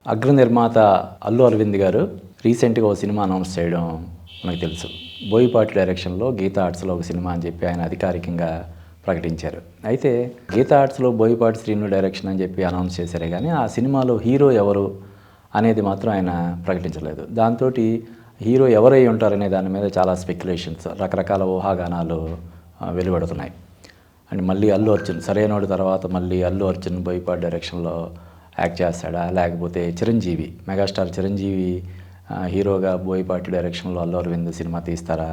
అగ్ర నిర్మాత అల్లు అరవింద్ గారు రీసెంట్గా ఒక సినిమా అనౌన్స్ చేయడం మనకు తెలుసు. బోయపాటి డైరెక్షన్లో గీతా ఆర్ట్స్లో ఒక సినిమా అని చెప్పి ఆయన అధికారికంగా ప్రకటించారు. అయితే గీతా ఆర్ట్స్లో బోయపాటి శ్రీను డైరెక్షన్ అని చెప్పి అనౌన్స్ చేశారే కానీ ఆ సినిమాలో హీరో ఎవరు అనేది మాత్రం ఆయన ప్రకటించలేదు. దాంతో హీరో ఎవరై ఉంటారనే దాని మీద చాలా స్పెక్యులేషన్స్, రకరకాల ఊహాగానాలు వెలువడుతున్నాయి. అండ్ మళ్ళీ అల్లు అర్జున్ సరైనోడు తర్వాత మళ్ళీ అల్లు అర్జున్ బోయపాటి డైరెక్షన్లో యాక్ట్ చేస్తాడా, లేకపోతే చిరంజీవి మెగాస్టార్ చిరంజీవి హీరోగా బోయపాటి డైరెక్షన్లో అల్లు అరవింద్ సినిమా తీస్తారా,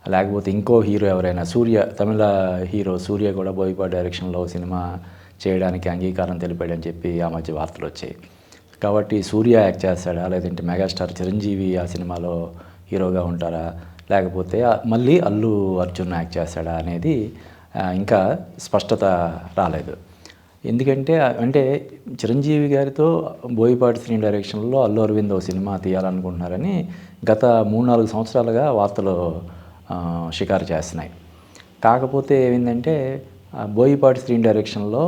లేకపోతే ఇంకో హీరో ఎవరైనా సూర్య, తమిళ హీరో సూర్య కూడా బోయపాటి డైరెక్షన్లో సినిమా చేయడానికి అంగీకారం తెలిపాడని చెప్పి ఆ మధ్య వార్తలు వచ్చాయి. కాబట్టి సూర్య యాక్ట్ చేస్తాడా, లేదంటే మెగాస్టార్ చిరంజీవి ఆ సినిమాలో హీరోగా ఉంటారా, లేకపోతే మళ్ళీ అల్లు అర్జున్ యాక్ట్ చేస్తాడా అనేది ఇంకా స్పష్టత రాలేదు. ఎందుకంటే చిరంజీవి గారితో బోయపాటి శ్రీను డైరెక్షన్లో అల్లు అరవింద్ ఒక సినిమా తీయాలనుకుంటున్నారని గత 3-4 సంవత్సరాలుగా వార్తలు షికారు చేస్తున్నాయి. కాకపోతే ఏమైందంటే బోయపాటి శ్రీను డైరెక్షన్లో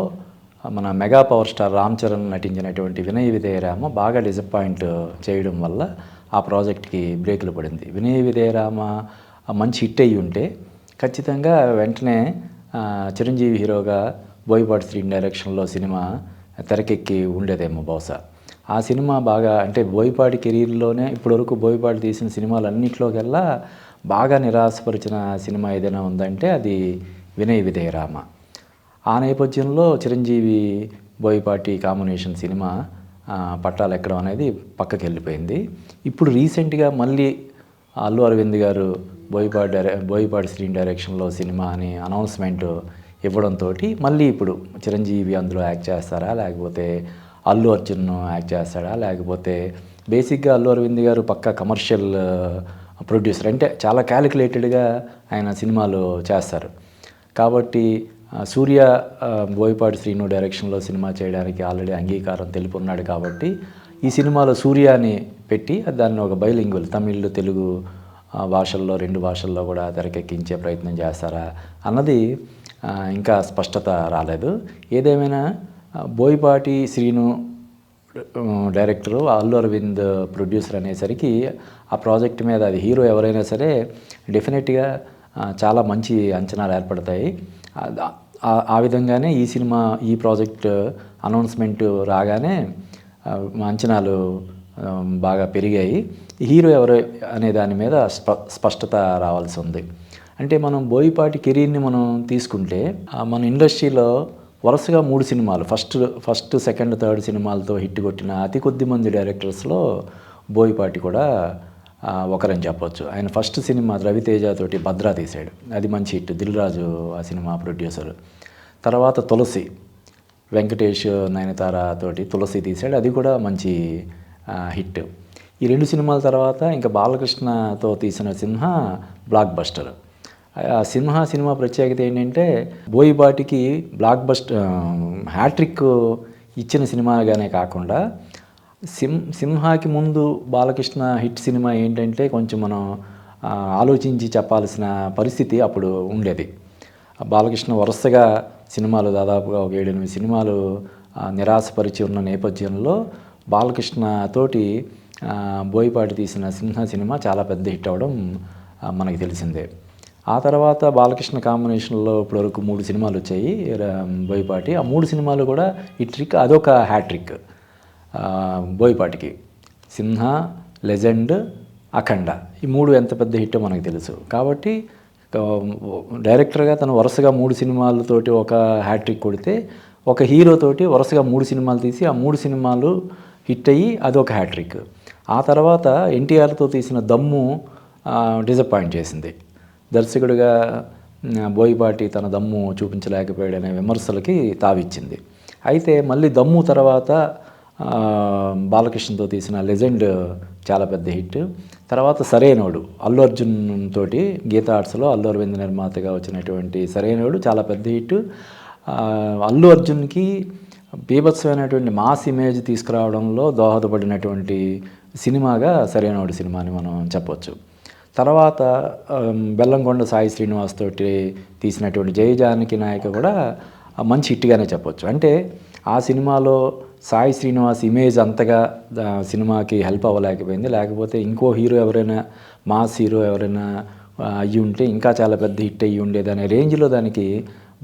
మన mega power star Ram Charan నటించినటువంటి వినయ విధేయరామ బాగా డిసప్పాయింట్ చేయడం వల్ల ఆ ప్రాజెక్ట్కి బ్రేకులు పడింది. వినయ విధేయరామ మంచి హిట్ అయ్యి ఉంటే ఖచ్చితంగా వెంటనే చిరంజీవి హీరోగా బోయపాటి శ్రీను డైరెక్షన్లో సినిమా తెరకెక్కి ఉండేదేమో బహుశా. ఆ సినిమా బాగా బోయపాటి కెరీర్లోనే ఇప్పటివరకు బోయపాటి తీసిన సినిమాలన్నింటిలోకెల్లా బాగా నిరాశపరిచిన సినిమా ఏదైనా ఉందంటే అది వినయ విధేయరామ. ఆ నేపథ్యంలో చిరంజీవి బోయపాటి కాంబినేషన్ సినిమా పట్టాలు ఎక్కడం అనేది పక్కకి వెళ్ళిపోయింది. ఇప్పుడు రీసెంట్గా మళ్ళీ అల్లు అరవింద్ గారు బోయపాటి శ్రీను డైరెక్షన్లో సినిమా అని అనౌన్స్మెంట్ ఇవ్వడంతో మళ్ళీ ఇప్పుడు చిరంజీవి అందులో యాక్ట్ చేస్తారా, లేకపోతే అల్లు అర్జున్ యాక్ట్ చేస్తాడా, లేకపోతే బేసిక్గా అల్లు అరవింద్ గారు పక్కా కమర్షియల్ ప్రొడ్యూసర్, చాలా క్యాలిక్యులేటెడ్గా ఆయన సినిమాలు చేస్తారు. కాబట్టి సూర్య బోయపాటి శ్రీను డైరెక్షన్లో సినిమా చేయడానికి ఆల్రెడీ అంగీకారం తెలుపున్నాడు. కాబట్టి ఈ సినిమాలో సూర్యాని పెట్టి దాన్ని ఒక బైలింగ్వల్ తమిళ్ తెలుగు భాషల్లో 2 భాషల్లో కూడా తెరకెక్కించే ప్రయత్నం చేస్తారా అన్నది ఇంకా స్పష్టత రాలేదు. ఏదేమైనా బోయపాటి శ్రీను డైరెక్టరు, అల్లు అరవింద్ ప్రొడ్యూసర్ అనేసరికి ఆ ప్రాజెక్ట్ మీద అది హీరో ఎవరైనా సరే డెఫినెట్గా చాలా మంచి అంచనాలు ఏర్పడతాయి. ఆ విధంగానే ఈ ప్రాజెక్ట్ అనౌన్స్మెంట్ రాగానే అంచనాలు బాగా పెరిగాయి. హీరో ఎవరు అనే దాని మీద స్పష్టత రావాల్సి ఉంది. మనం బోయపాటి కెరీర్ని మనం తీసుకుంటే మన ఇండస్ట్రీలో వరుసగా 3 సినిమాలు ఫస్ట్ సెకండ్ థర్డ్ సినిమాలతో హిట్ కొట్టిన అతి కొద్ది మంది డైరెక్టర్స్లో బోయపాటి కూడా ఒకరని చెప్పొచ్చు. ఆయన ఫస్ట్ సినిమా రవితేజతోటి భద్రా తీశాడు, అది మంచి హిట్. దిల్ రాజు ఆ సినిమా ప్రొడ్యూసర్. తర్వాత తులసి, వెంకటేష్ నయనతార తోటి తులసి తీశాడు, అది కూడా మంచి హిట్. ఈ 2 సినిమాల తర్వాత ఇంకా బాలకృష్ణతో తీసిన సింహ బ్లాక్ బస్టర్. ఆ సినిమా ప్రత్యేకత ఏంటంటే బోయపాటికి బ్లాక్ బస్టర్ హ్యాట్రిక్ ఇచ్చిన సినిమాగానే కాకుండా సింహాకి ముందు బాలకృష్ణ హిట్ సినిమా ఏంటంటే కొంచెం మనం ఆలోచించి చెప్పాల్సిన పరిస్థితి అప్పుడు ఉండేది. బాలకృష్ణ వరుసగా సినిమాలు దాదాపుగా ఒక 7-8 సినిమాలు నిరాశపరిచి ఉన్న నేపథ్యంలో బాలకృష్ణ తోటి బోయపాటి తీసిన సింహ సినిమా చాలా పెద్ద హిట్ అవ్వడం మనకి తెలిసిందే. ఆ తర్వాత బాలకృష్ణ కాంబినేషన్లో ఇప్పటివరకు 3 సినిమాలు వచ్చాయి బోయపాటి. ఆ 3 సినిమాలు కూడా హిట్. అదొక హ్యాట్రిక్ బోయపాటికి. సింహ, లెజెండ్, అఖండ, ఈ 3 ఎంత పెద్ద హిట్టో మనకు తెలుసు. కాబట్టి డైరెక్టర్గా తను వరుసగా 3 సినిమాలతోటి ఒక హ్యాట్రిక్ కొడితే, ఒక హీరోతోటి వరుసగా 3 సినిమాలు తీసి ఆ 3 సినిమాలు హిట్ అయ్యి అదొక హ్యాట్రిక్. ఆ తర్వాత ఎన్టీఆర్తో తీసిన దమ్ము డిసప్పాయింట్ చేసింది. దర్శకుడిగా బోయపాటి తన దమ్ము చూపించలేకపోయాడనే విమర్శలకి తావిచ్చింది. అయితే మళ్ళీ దమ్ము తర్వాత బాలకృష్ణతో తీసిన లెజెండ్ చాలా పెద్ద హిట్. తర్వాత సరైనోడు అల్లు అర్జున్ తోటి గీతా ఆర్ట్స్లో అల్లు అరవింద్ నిర్మాతగా వచ్చినటువంటి సరైనోడు చాలా పెద్ద హిట్. అల్లు అర్జున్కి బీభత్సమైనటువంటి మాస్ ఇమేజ్ తీసుకురావడంలో దోహదపడినటువంటి సినిమాగా సరైనోడు సినిమాని మనం చెప్పొచ్చు. తర్వాత బెల్లంకొండ సాయి శ్రీనివాస్ తోటి తీసినటువంటి జయ జానకి నాయక కూడా మంచి హిట్గానే చెప్పొచ్చు. అంటే ఆ సినిమాలో సాయి శ్రీనివాస్ ఇమేజ్ అంతగా సినిమాకి హెల్ప్ అవ్వలేకపోయింది. లేకపోతే ఇంకో హీరో ఎవరైనా మాస్ హీరో ఎవరైనా అయ్యి ఉంటే ఇంకా చాలా పెద్ద హిట్ అయ్యి ఉండేది అనే రేంజ్లో దానికి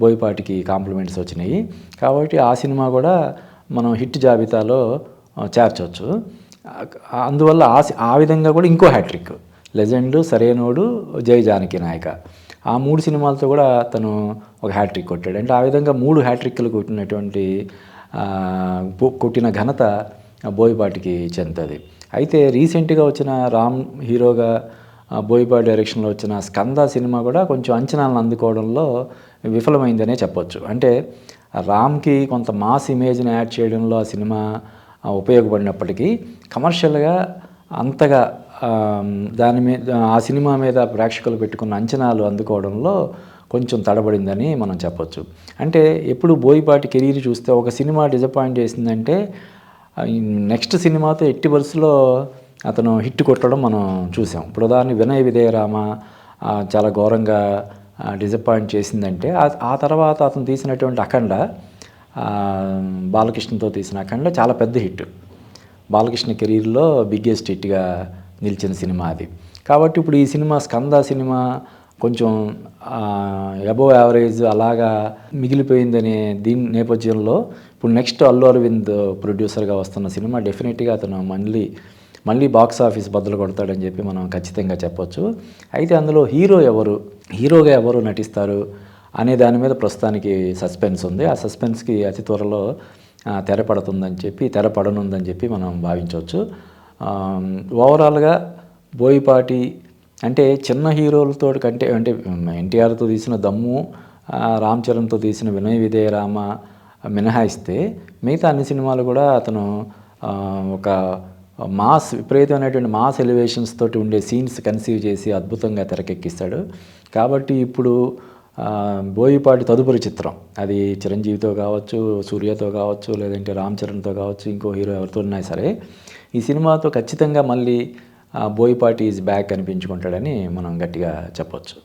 బోయపాటికి కాంప్లిమెంట్స్ వచ్చినాయి. కాబట్టి ఆ సినిమా కూడా మనం హిట్ జాబితాలో చేర్చవచ్చు. అందువల్ల ఆ విధంగా కూడా ఇంకో హ్యాట్రిక్ లెజెండ్, సరైనోడు, జై జానకి నాయక ఆ 3 సినిమాలతో కూడా తను ఒక హ్యాట్రిక్ కొట్టాడు. అంటే ఆ విధంగా 3 హ్యాట్రిక్లు కొట్టినటువంటి కొట్టిన ఘనత బోయపాటికి చెందుతుంది. అయితే రీసెంట్గా వచ్చిన రామ్ హీరోగా బోయపాటి డైరెక్షన్లో వచ్చిన స్కంద సినిమా కూడా కొంచెం అంచనాలను అందుకోవడంలో విఫలమైందనే చెప్పొచ్చు. అంటే రామ్కి కొంత మాస్ ఇమేజ్ని యాడ్ చేయడంలో ఆ సినిమా ఉపయోగపడినప్పటికీ కమర్షియల్గా అంతగా దాని మీద ఆ సినిమా మీద ప్రేక్షకులు పెట్టుకున్న అంచనాలు అందుకోవడంలో కొంచెం తడబడిందని మనం చెప్పొచ్చు. అంటే ఎప్పుడు బోయపాటి కెరీర్ చూస్తే ఒక సినిమా డిసప్పాయింట్ చేసిందంటే నెక్స్ట్ సినిమాతో ఎట్టి వరుసలో అతను హిట్ కొట్టడం మనం చూసాం. ఇప్పుడు ఉదాహరణ వినయ విధేయ రామ చాలా ఘోరంగా డిసప్పాయింట్ చేసిందంటే ఆ తర్వాత అతను తీసినటువంటి అఖండ, బాలకృష్ణతో తీసిన అఖండ చాలా పెద్ద హిట్. బాలకృష్ణ కెరీర్లో బిగ్గెస్ట్ హిట్గా నిలిచిన సినిమా అది. కాబట్టి ఇప్పుడు ఈ సినిమా స్కంద సినిమా కొంచెం అబోవ్ యావరేజ్ అలాగా మిగిలిపోయిందనే దీని నేపథ్యంలో ఇప్పుడు నెక్స్ట్ అల్లు అరవింద్ ప్రొడ్యూసర్గా వస్తున్న సినిమా డెఫినెట్గా అతను మళ్ళీ బాక్స్ ఆఫీస్ బద్దలు కొడతాడని చెప్పి మనం ఖచ్చితంగా చెప్పొచ్చు. అయితే అందులో హీరోగా ఎవరు నటిస్తారు అనే దాని మీద ప్రస్తుతానికి సస్పెన్స్ ఉంది. ఆ సస్పెన్స్కి అతి త్వరలో తెరపడనుందని చెప్పి మనం భావించవచ్చు. ఓవరాల్గా బోయపాటి అంటే చిన్న హీరోలతో కంటే అంటే ఎన్టీఆర్తో తీసిన దమ్ము, రామ్ చరణ్తో తీసిన వినయ విధేయ రామ మినహాయిస్తే మిగతా అన్ని సినిమాలు కూడా అతను ఒక విపరీతమైనటువంటి మాస్ ఎలివేషన్స్ తోటి ఉండే సీన్స్ కన్సీవ్ చేసి అద్భుతంగా తెరకెక్కిస్తాడు. కాబట్టి ఇప్పుడు బోయపాటి తదుపరి చిత్రం అది చిరంజీవితో కావచ్చు, సూర్యతో కావచ్చు, లేదంటే రామ్ చరణ్తో కావచ్చు, ఇంకో హీరో ఎవరితో ఉన్నా సరే ఈ సినిమాతో ఖచ్చితంగా మళ్ళీ బోయపాటి ఈజ్ బ్యాక్ అనిపించుకుంటాడని మనం గట్టిగా చెప్పొచ్చు.